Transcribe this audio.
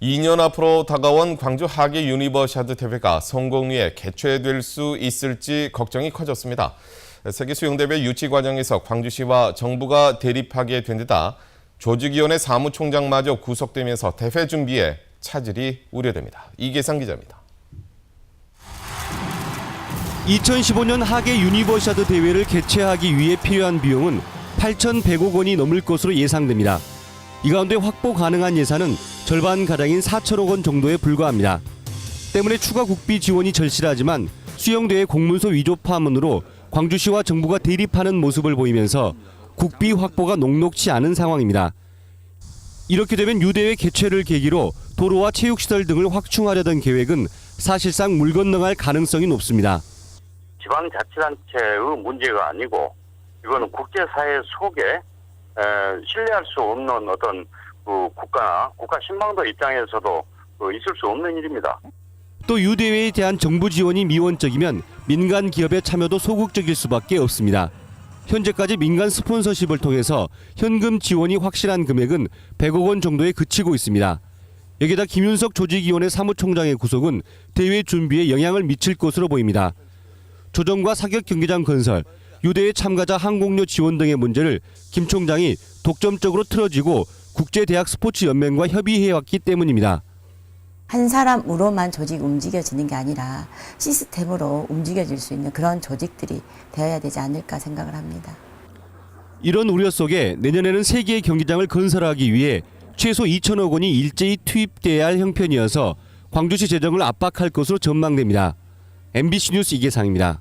2년 앞으로 다가온 광주 하계 유니버시아드 대회가 성공 위에 개최될 수 있을지 걱정이 커졌습니다. 세계 수영대회 유치 과정에서 광주시와 정부가 대립하게 된 데다 조직위원회 사무총장마저 구속되면서 대회 준비에 차질이 우려됩니다. 이계상 기자입니다. 2015년 하계 유니버시아드 대회를 개최하기 위해 필요한 비용은 8,100억 원이 넘을 것으로 예상됩니다. 이 가운데 확보 가능한 예산은 절반가량인 4천억 원 정도에 불과합니다. 때문에 추가 국비 지원이 절실하지만 수영대회 공문서 위조 파문으로 광주시와 정부가 대립하는 모습을 보이면서 국비 확보가 녹록치 않은 상황입니다. 이렇게 되면 유대회 개최를 계기로 도로와 체육시설 등을 확충하려던 계획은 사실상 물 건너갈 가능성이 높습니다. 지방자치단체의 문제가 아니고 이거는 국제사회 속에 신뢰할 수 없는 어떤 국가나 국가 신망도 입장에서도 있을 수 없는 일입니다. 또 유대회에 대한 정부 지원이 미원적이면 민간 기업의 참여도 소극적일 수밖에 없습니다. 현재까지 민간 스폰서십을 통해서 현금 지원이 확실한 금액은 100억 원 정도에 그치고 있습니다. 여기다 김윤석 조직위원회 사무총장의 구속은 대회 준비에 영향을 미칠 것으로 보입니다. 조정과 사격 경기장 건설, 유대회 참가자 항공료 지원 등의 문제를 김 총장이 독점적으로 틀어쥐고 국제대학 스포츠연맹과 협의해왔기 때문입니다. 한 사람으로만 조직이 움직여지는 게 아니라 시스템으로 움직여질 수 있는 그런 조직들이 되어야 되지 않을까 생각을 합니다. 이런 우려 속에 내년에는 3개의 경기장을 건설하기 위해 최소 2천억 원이 일제히 투입돼야 할 형편이어서 광주시 재정을 압박할 것으로 전망됩니다. MBC 뉴스 이계상입니다.